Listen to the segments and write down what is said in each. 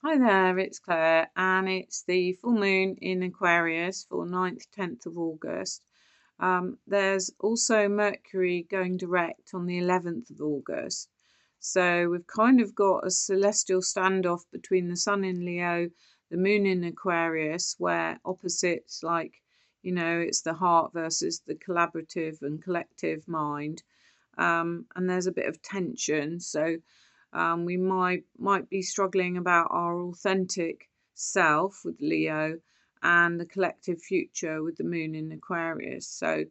Hi there, it's Claire, and it's the full moon in Aquarius for 9th, 10th of August. There's also Mercury going direct on the 11th of August. So we've kind of got a celestial standoff between the Sun in Leo, the Moon in Aquarius, where opposites like, it's the heart versus the collaborative and collective mind. And there's a bit of tension. So we might be struggling about our authentic self with Leo and the collective future with the moon in Aquarius. So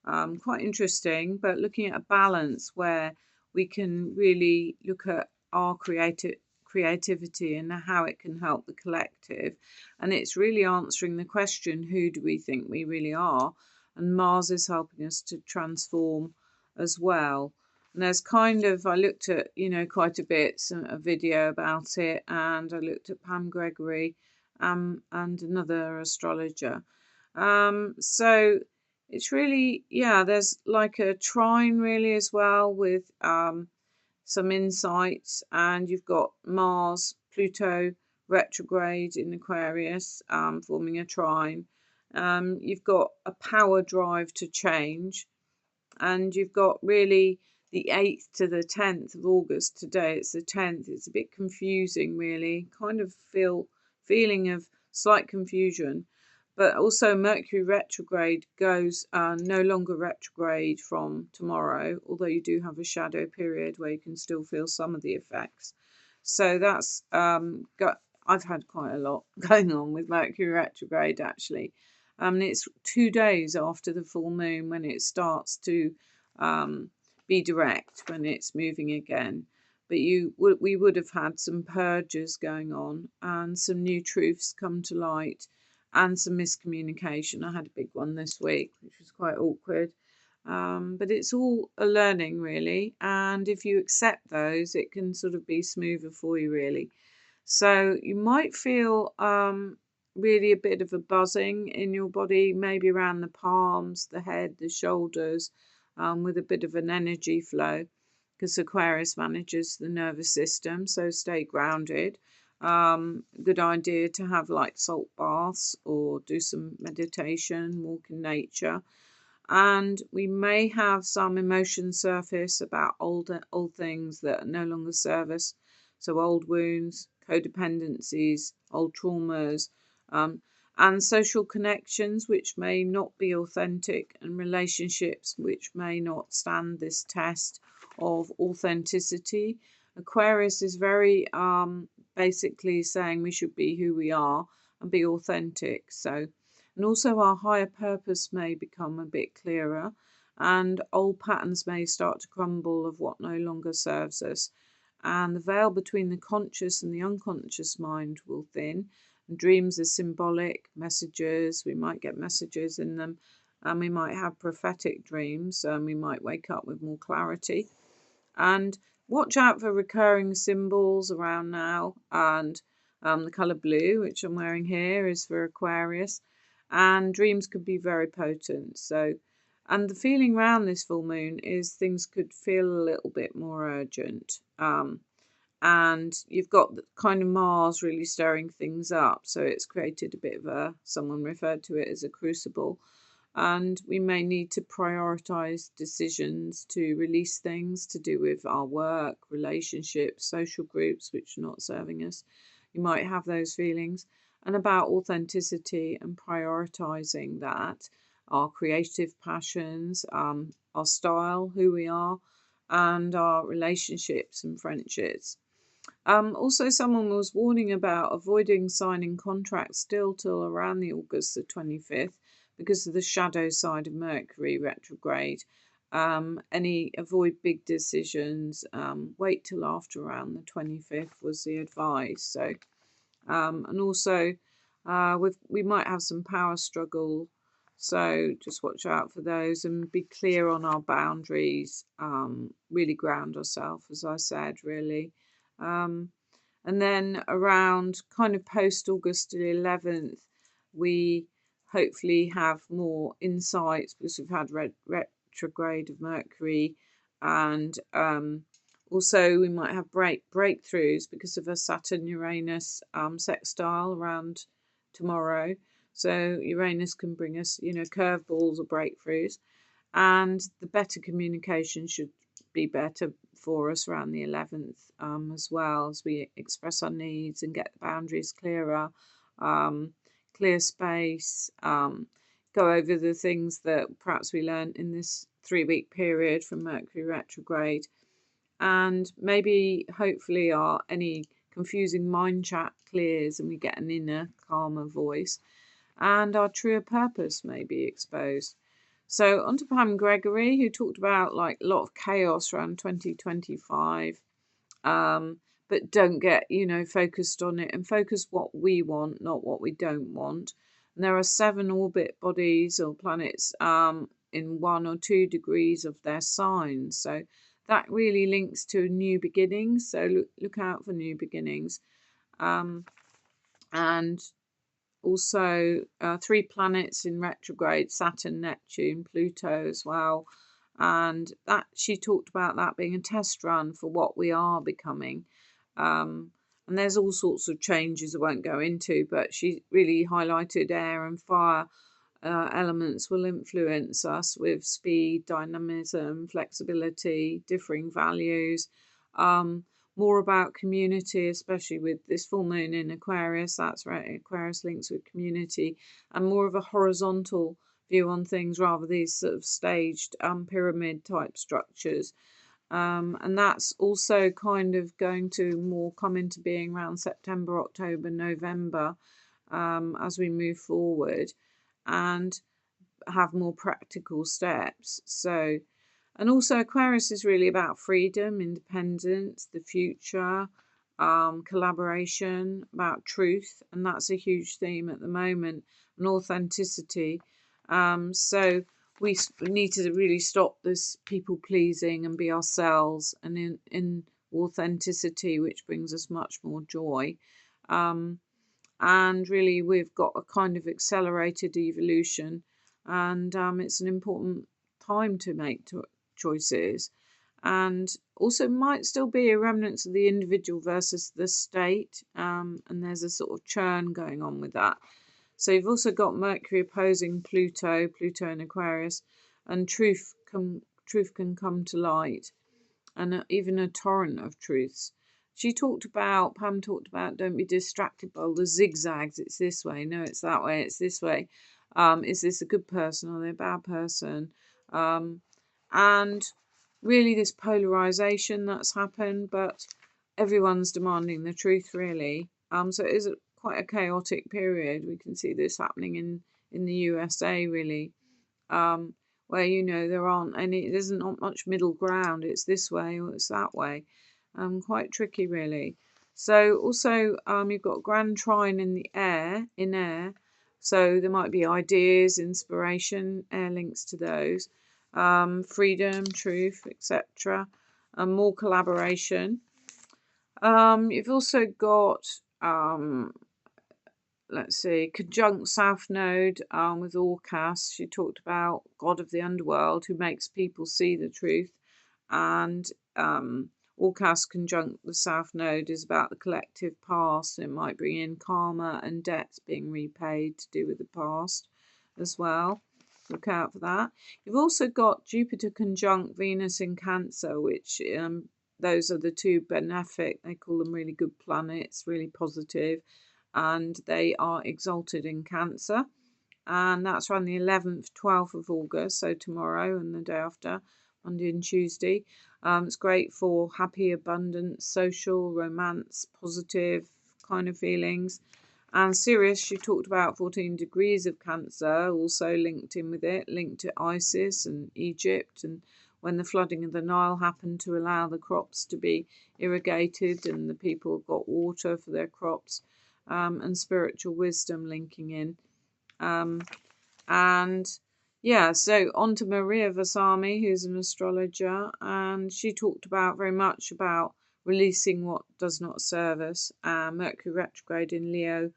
quite interesting, but looking at a balance where we can really look at our creativity and how it can help the collective. And it's really answering the question, who do we think we really are? And Mars is helping us to transform as well. And there's I looked at, quite a bit, a video about it, and I looked at Pam Gregory and another astrologer. So it's really, there's like a trine really as well with some insights, and you've got Mars, Pluto retrograde in Aquarius, forming a trine. You've got a power drive to change, and you've got really the 8th to the 10th of August. Today it's the 10th. It's a bit confusing, really, kind of feeling of slight confusion. But also Mercury retrograde goes no longer retrograde from tomorrow, although you do have a shadow period where you can still feel some of the effects. So that's I've had quite a lot going on with Mercury retrograde, actually. It's 2 days after the full moon when it starts to be direct, when it's moving again. But we would have had some purges going on and some new truths come to light and some miscommunication. I had a big one this week, which was quite awkward. But it's all a learning, really. And if you accept those, it can sort of be smoother for you, really. So you might feel really a bit of a buzzing in your body, maybe around the palms, the head, the shoulders, with a bit of an energy flow, because Aquarius manages the nervous system. So stay grounded. Good idea to have like salt baths or do some meditation, walk in nature. And we may have some emotion surface about old things that no longer serve us. So old wounds, codependencies, old traumas, and social connections which may not be authentic, and relationships which may not stand this test of authenticity. Aquarius is very basically saying we should be who we are and be authentic. So, and also our higher purpose may become a bit clearer, and old patterns may start to crumble of what no longer serves us. And the veil between the conscious and the unconscious mind will thin. And dreams are symbolic messages. We might get messages in them, and we might have prophetic dreams, and we might wake up with more clarity. And watch out for recurring symbols around now. And the colour blue, which I'm wearing here, is for Aquarius. And dreams could be very potent. So, and the feeling around this full moon is things could feel a little bit more urgent. And you've got kind of Mars really stirring things up. So it's created a bit of someone referred to it as a crucible. And we may need to prioritize decisions to release things to do with our work, relationships, social groups which are not serving us. You might have those feelings. And about authenticity and prioritizing that, our creative passions, our style, who we are, and our relationships and friendships. Also, someone was warning about avoiding signing contracts still till around the August the 25th because of the shadow side of Mercury retrograde. Avoid big decisions. Wait till after around the 25th was the advice. So, and also, we might have some power struggle. So just watch out for those and be clear on our boundaries. Really ground ourselves, as I said, really. And then around kind of post August 11th, we hopefully have more insights because we've had retrograde of Mercury, and Also, we might have breakthroughs because of a Saturn-Uranus sextile around tomorrow. So Uranus can bring us, curveballs or breakthroughs. And the better communication should be better for us around the 11th as well, as we express our needs and get the boundaries clearer, clear space, go over the things that perhaps we learned in this 3-week period from Mercury retrograde, and maybe hopefully any confusing mind chat clears and we get an inner calmer voice, and our truer purpose may be exposed. So on to Pam Gregory, who talked about like a lot of chaos around 2025, but don't get, focused on it, and focus what we want, not what we don't want. And there are 7 orbit bodies or planets in 1 or 2 degrees of their signs. So that really links to new beginnings. So look out for new beginnings. And also 3 planets in retrograde: Saturn, Neptune, Pluto as well. And that she talked about that being a test run for what we are becoming. And there's all sorts of changes I won't go into, but she really highlighted air and fire elements will influence us with speed, dynamism, flexibility, differing values. More about community, especially with this full moon in Aquarius. That's right, Aquarius links with community, and more of a horizontal view on things rather than these sort of staged pyramid type structures. And that's also kind of going to more come into being around September, October, November, as we move forward and have more practical steps. So, and also Aquarius is really about freedom, independence, the future, collaboration, about truth, and that's a huge theme at the moment, and authenticity. So we need to really stop this people pleasing and be ourselves, and in authenticity, which brings us much more joy. And really we've got a kind of accelerated evolution, and it's an important time to make choices, and also might still be a remnants of the individual versus the state, and there's a sort of churn going on with that. So you've also got Mercury opposing Pluto in Aquarius, and truth can come to light, and even a torrent of truths. Pam talked about, don't be distracted by all the zigzags. It's this way, no, it's that way, it's this way. Is this a good person or are they a bad person? And really this polarization that's happened, but everyone's demanding the truth, really. So it is quite a chaotic period. We can see this happening in the USA, really, where there's not much middle ground. It's this way or it's that way. Quite tricky, really. So also you've got Grand Trine in the air, so there might be ideas, inspiration, air links to those, freedom, truth, etc., and more collaboration. You've also got let's see, conjunct South Node with Orcas. She talked about God of the underworld who makes people see the truth, and Orcas conjunct the South Node is about the collective past. It might bring in karma and debts being repaid to do with the past as well. Look out for that. You've also got Jupiter conjunct Venus in Cancer, which those are the 2 benefic. They call them really good planets, really positive, and they are exalted in Cancer, and that's around the 11th, 12th of August, so tomorrow and the day after, Monday and Tuesday. It's great for happy, abundance, social, romance, positive kind of feelings. And Sirius, she talked about 14 degrees of Cancer, also linked in with it, linked to Isis and Egypt, and when the flooding of the Nile happened to allow the crops to be irrigated and the people got water for their crops. And spiritual wisdom linking in. And yeah, so on to Maria Vasami, who's an astrologer, and she talked very much about releasing what does not serve us. Mercury retrograde in Leo,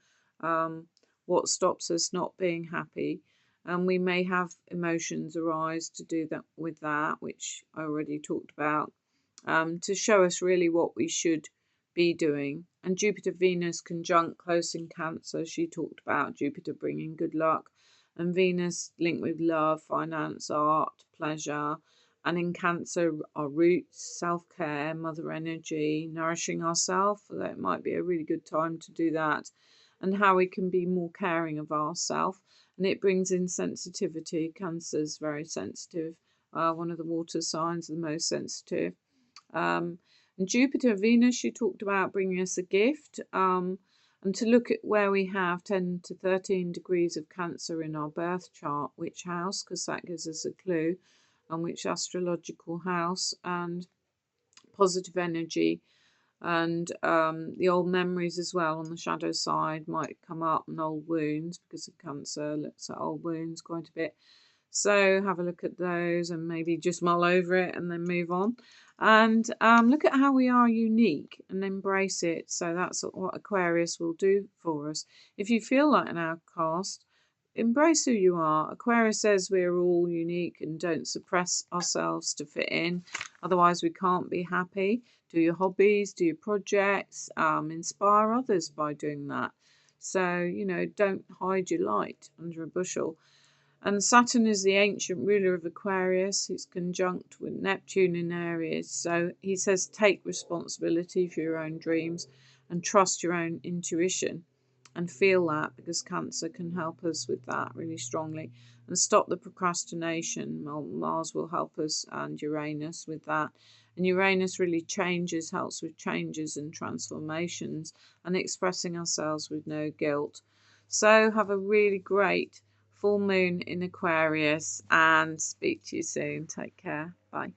what stops us not being happy. And we may have emotions arise to do that with that, which I already talked about. to show us really what we should be doing. And Jupiter Venus conjunct close in Cancer, she talked about Jupiter bringing good luck, and Venus linked with love, finance, art, pleasure. And in Cancer, our roots, self-care, mother energy, nourishing ourselves. So that might be a really good time to do that, and how we can be more caring of ourselves. And it brings in sensitivity. Cancer's very sensitive. One of the water signs, the most sensitive. And Jupiter, Venus, she talked about bringing us a gift. And to look at where we have 10 to 13 degrees of Cancer in our birth chart, which house, because that gives us a clue, and which astrological house, and positive energy, and the old memories as well on the shadow side might come up, and old wounds, because of Cancer looks at old wounds quite a bit. So have a look at those and maybe just mull over it and then move on. And look at how we are unique and embrace it. So that's what Aquarius will do for us. If you feel like an outcast, embrace who you are. Aquarius says we're all unique and don't suppress ourselves to fit in. Otherwise, we can't be happy. Do your hobbies, do your projects, inspire others by doing that. So, don't hide your light under a bushel. And Saturn is the ancient ruler of Aquarius. He's conjunct with Neptune in Aries. So he says take responsibility for your own dreams and trust your own intuition and feel that, because Cancer can help us with that really strongly. And stop the procrastination. Mars will help us, and Uranus with that. And Uranus really helps with changes and transformations and expressing ourselves with no guilt. So have a really great full moon in Aquarius, and speak to you soon. Take care. Bye.